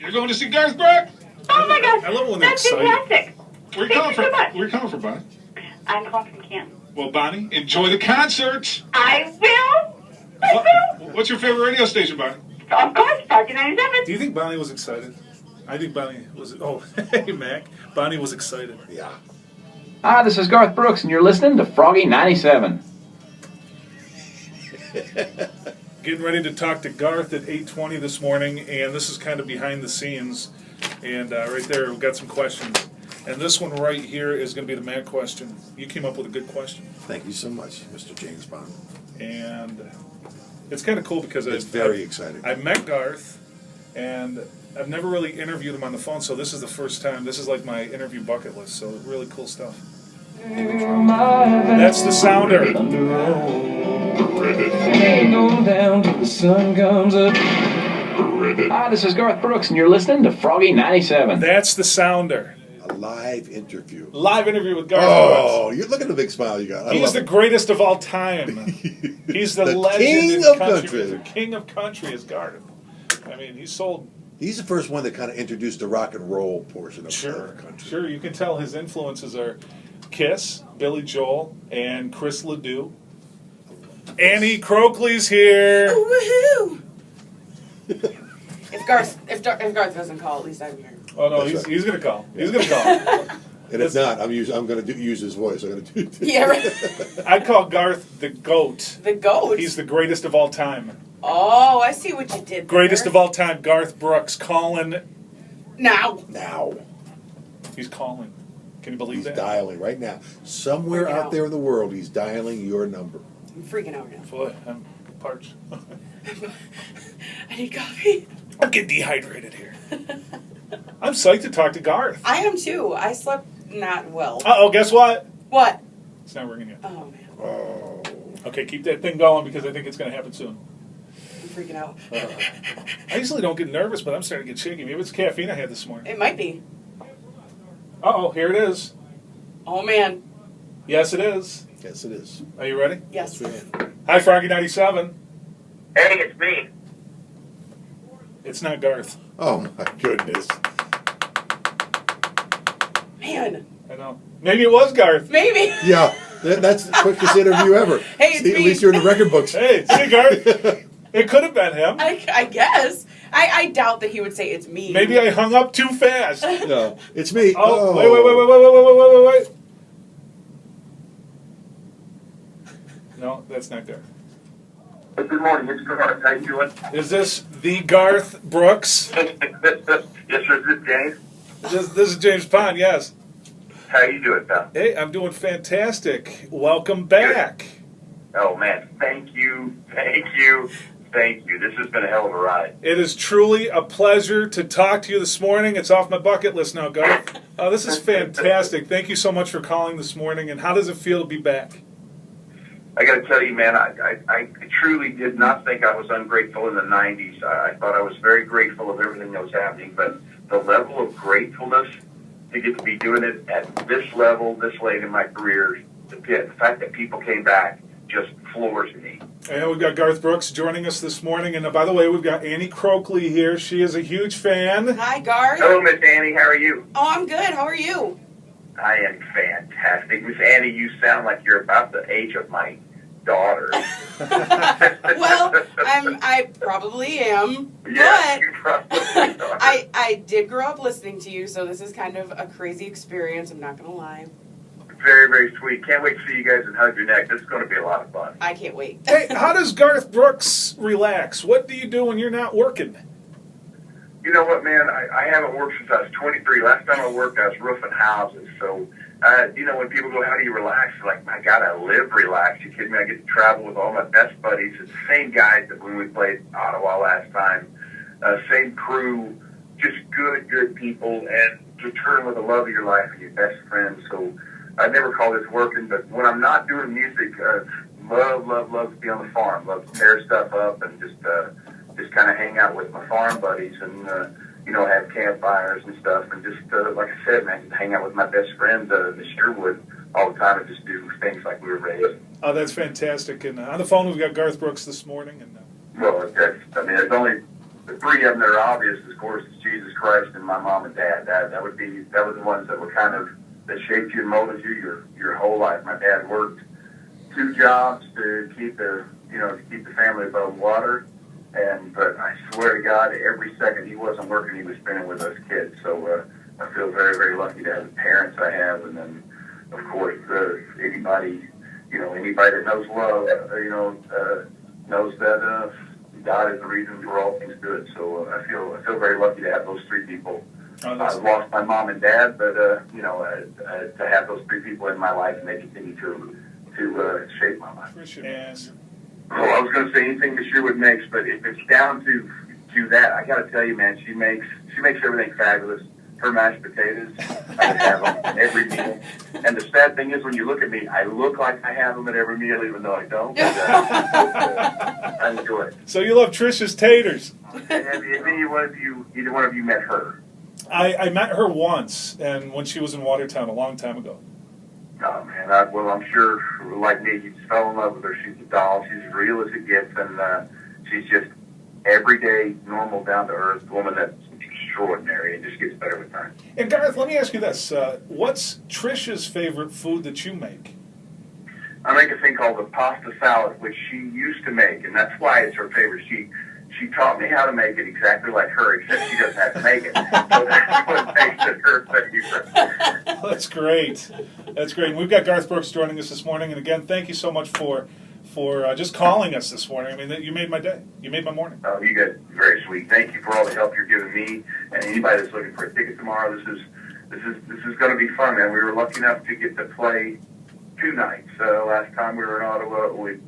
You're going to see Garth Brooks? Oh my gosh. I love when they're That's excited. fantastic. Where you Thank coming you from? so much. Where you coming from, Bonnie? I'm calling from Canton. Well, Bonnie, enjoy the concert. I will. I will. What's your favorite radio station, Bonnie? Of course, Froggy 97. Do you think Bonnie was excited? I think Bonnie was. Oh, hey, Mac. Bonnie was excited. Yeah. Hi, this is Garth Brooks, and you're listening to Froggy 97. Getting ready to talk to Garth at 8:20 this morning, and this is kind of behind the scenes. And right there, we've got some questions. And this one right here is going to be the Mac question. You came up with a good question. Thank you so much, Mr. James Bond. And it's kind of cool because It's very exciting. I met Garth, and I've never really interviewed him on the phone, so this is the first time. This is like my interview bucket list, so really cool stuff. That's the sounder. Going down till the sun comes up. Hi, this is Garth Brooks, and you're listening to Froggy 97. That's the sounder. A live interview. Live interview with Garth Oh, Brooks. you're looking at the big smile you got. I He's love the it. greatest of all time. He's the legend king in of country. country. The king of country is Garth. I mean, he sold. He's the first one that kind of introduced the rock and roll portion of the country. Sure. You can tell his influences are Kiss, Billy Joel, and Chris Ledoux. Annie Croakley's here. Oh, woohoo! If Garth doesn't call, at least I'm here. Oh no, That's he's right. gonna call. He's gonna call. And if not, I'm going to use his voice. I'm going to do. Yeah, right. I call Garth the GOAT. The GOAT. He's the greatest of all time. Oh, I see what you did. Greatest there. of all time, Garth Brooks calling. Now. He's calling. Can you believe He's that? dialing right now. Somewhere Freaking out out. there in the world, he's dialing your number. I'm freaking out now. Boy, I'm parched. I need coffee. I'm getting dehydrated here. I'm psyched to talk to Garth. I am too. I slept not well. Uh-oh, guess what? What? It's not ringing yet. Oh man, Oh. Okay, keep that thing going because I think it's going to happen soon. I'm freaking out. I usually don't get nervous, but I'm starting to get shaky. Maybe it's caffeine I had this morning. It might be. Uh-oh, here it is. Oh man. Yes, it is. Yes, it is. Are you ready? Yes. Hi, Froggy 97. Hey, it's me. It's not Garth. Oh, my goodness. Man. I know. Maybe it was Garth. Maybe. Yeah, that's the quickest interview ever. Hey, it's See, at me. least you're in the record books. Hey, see, Garth? It could have been him. I guess. I doubt that he would say it's me. Maybe I hung up too fast. No, it's me. Oh, wait. No, that's not Garth. Good morning, it's Garth. How you doing? Is this the Garth Brooks? Yes, sir. This is James. This is James Pond, yes. How you doing, pal? Hey, I'm doing fantastic. Welcome back. Oh, man. Thank you. This has been a hell of a ride. It is truly a pleasure to talk to you this morning. It's off my bucket list now, Garth. Oh, this is fantastic. Thank you so much for calling this morning. And how does it feel to be back? I got to tell you, man, I truly did not think I was ungrateful in the 90s. I thought I was very grateful of everything that was happening, but the level of gratefulness to get to be doing it at this level, this late in my career, the fact that people came back just floors me. And we've got Garth Brooks joining us this morning. And by the way, we've got Annie Croakley here. She is a huge fan. Hi, Garth. Hello, Miss Annie. How are you? Oh, I'm good. How are you? I am fantastic. Miss Annie, you sound like you're about the age of my daughter. Well, I probably am, Yeah, but you probably are. I did grow up listening to you, so this is kind of a crazy experience. I'm not gonna lie. Very, very sweet. Can't wait to see you guys and hug your neck. This is going to be a lot of fun. I can't wait. Hey, how does Garth Brooks relax? What do you do when you're not working? You know what, man? I haven't worked since I was 23. Last time I worked, I was roofing houses. So, when people go, how do you relax? You're like, my God, I live relaxed. You kidding me? I get to travel with all my best buddies. It's the same guys that when we played Ottawa last time. Same crew, just good people, and return with the love of your life and your best friends. So, I never call this working, but when I'm not doing music, love to be on the farm. Love to tear stuff up and just kind of hang out with my farm buddies and, have campfires and stuff. And just, like I said, man, just hang out with my best friends, the Sherwood, all the time and just do things like we were raised. Oh, that's fantastic. And on the phone, we've got Garth Brooks this morning. And Well, there's the three of them that are obvious, of course, is Jesus Christ and my mom and dad. That were the ones that were kind of, that shaped you and molded you your whole life. My dad worked 2 jobs to keep the family above water, but I swear to God, every second he wasn't working, he was spending with us kids. So I feel very, very lucky to have the parents I have, and then of course anybody that knows love, knows that God is the reason for all things good. So I feel very lucky to have those 3 people. I've lost my mom and dad, but to have those 3 people in my life, and they continue to shape my life. And Well, I was going to say anything that Sherwood makes, but if it's down to that, I got to tell you, man, she makes everything fabulous. Her mashed potatoes, I have them every meal. And the sad thing is, when you look at me, I look like I have them at every meal, even though I don't. But, I enjoy it. so you love Trisha's taters. Have either one of you met her? I met her once, and when she was in Watertown a long time ago. Oh, man, I'm sure, like me, you just fell in love with her. She's a doll. She's as real as it gets, and she's just everyday, normal, down-to-earth woman that's extraordinary and just gets better with time. And Garth, let me ask you this. What's Trisha's favorite food that you make? I make a thing called the pasta salad, which she used to make, and that's why it's her favorite. She taught me how to make it exactly like her, except she doesn't have to make it. So that's what makes it her favorite. That's great. That's great. And we've got Garth Brooks joining us this morning. And again, thank you so much for just calling us this morning. I mean, you made my day. You made my morning. Oh, you guys are very sweet. Thank you for all the help you're giving me and anybody that's looking for a ticket tomorrow. This is going to be fun, man. We were lucky enough to get to play 2 nights. Last time we were in Ottawa, we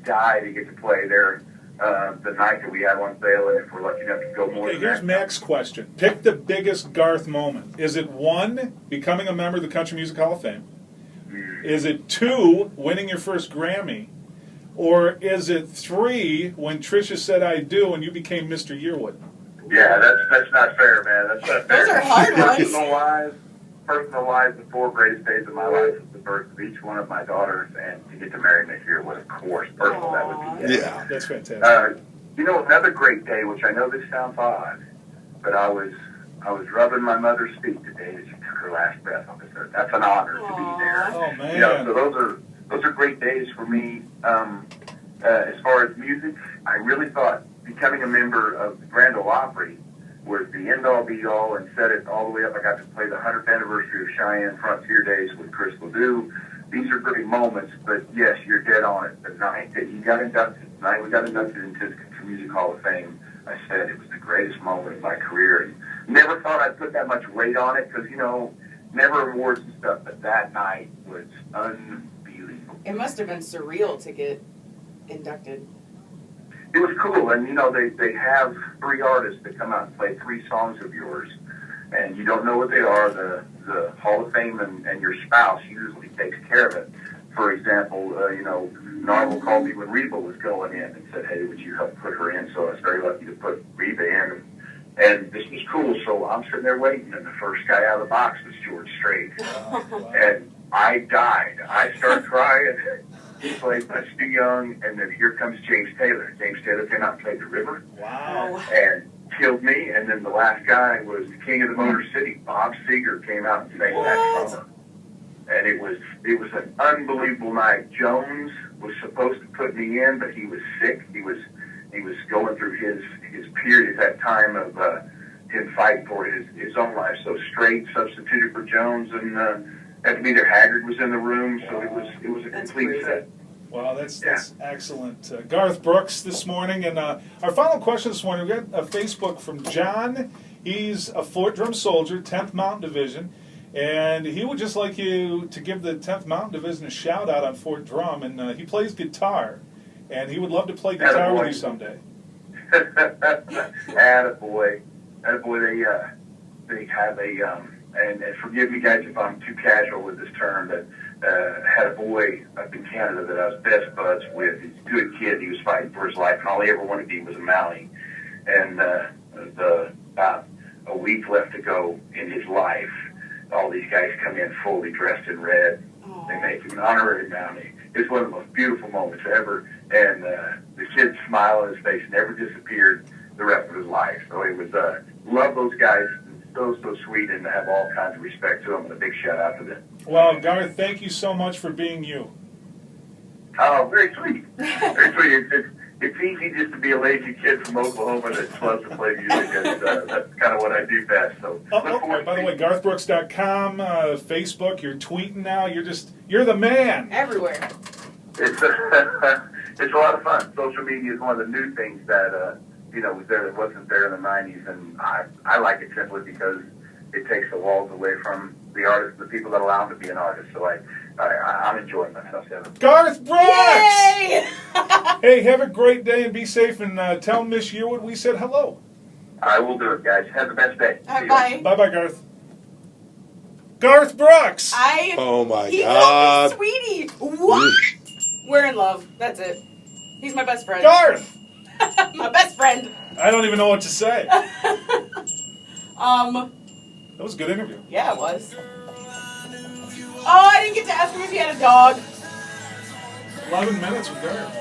died to get to play there. The night that we had on sale, and if we're lucky enough to go more. Okay, here's Mac's question. Pick the biggest Garth moment. Is it 1, becoming a member of the Country Music Hall of Fame? Is it 2, winning your first Grammy? Or is it 3, when Trisha said I do and you became Mr. Yearwood? Yeah, that's not fair, man. That's not fair. Those are hard ones. Personal lives, the 4 greatest days of my life was the birth of each one of my daughters, and to get to marry next year was, of course, personal. That would be Yeah. That's fantastic. Another great day, which I know this sounds odd, but I was rubbing my mother's feet the day that she took her last breath on this earth. That's an honor to be there. Oh, man. So those are great days for me. As far as music, I really thought becoming a member of the Grand Ole Opry was the end-all, be-all, and set it all the way up. I got to play the 100th anniversary of Cheyenne Frontier Days with Chris Ledoux. These are great moments, but yes, you're dead on it. The night that we got inducted into the Country Music Hall of Fame, I said it was the greatest moment of my career. And never thought I'd put that much weight on it because, never awards and stuff, but that night was unbelievable. It must have been surreal to get inducted. It was cool, and they have 3 artists that come out and play 3 songs of yours, and you don't know what they are. The Hall of Fame and your spouse usually takes care of it. For example, Narvel called me when Reba was going in and said, "Hey, would you help put her in?" So I was very lucky to put Reba in, and this was cool. So I'm sitting there waiting, and the first guy out of the box was George Strait, and I died. I started crying. He played Much Too Young, and then here comes James Taylor. James Taylor came out and played The River. Wow. And killed me. And then the last guy was the King of the Motor City. Bob Seger came out and sang that summer. And it was an unbelievable night. Jones was supposed to put me in, but he was sick. He was going through his period at that time of him fighting for his own life. So Strait substituted for Jones, and had to be there. Haggard was in the room, so it was a complete set. Wow, that's excellent. Garth Brooks this morning. And our final question this morning, we got a Facebook from John. He's a Fort Drum soldier, 10th Mountain Division. And he would just like you to give the 10th Mountain Division a shout-out on Fort Drum. And he plays guitar. And he would love to play guitar with you someday. Attaboy. They have a... And forgive me, guys, if I'm too casual with this term, but had a boy up in Canada that I was best buds with. He's a good kid. He was fighting for his life, and all he ever wanted to be was a Maui. And about a week left to go in his life, all these guys come in fully dressed in red. Aww. They make him an honorary Maui. It's one of the most beautiful moments ever. And the kid's smile on his face never disappeared. the rest of his life. So it was, love those guys. So sweet, and have all kinds of respect to them, and a big shout out to them. Well, Garth, thank you so much for being you. Oh, very sweet. Very sweet. It's easy just to be a lazy kid from Oklahoma that loves to play music. That's kind of what I do best. So, By the way, GarthBrooks.com, Facebook, you're tweeting now. You're the man. Everywhere. It's a lot of fun. Social media is one of the new things that was there that wasn't there in the '90s, and I like it simply because it takes the walls away from the artists, the people that allow them to be an artist. So I'm enjoying myself. Garth Brooks! Yay! Hey, have a great day and be safe, and tell Miss Yearwood we said hello. I will do it, guys. Have the best day. Bye. Bye-bye, Garth. Garth Brooks! Oh my He God. called me sweetie. What? We're in love. That's it. He's my best friend. Garth! My best friend. I don't even know what to say. That That was a good interview. Yeah, it was. Oh, I didn't get to ask him if he had a dog. 11 minutes with Garth.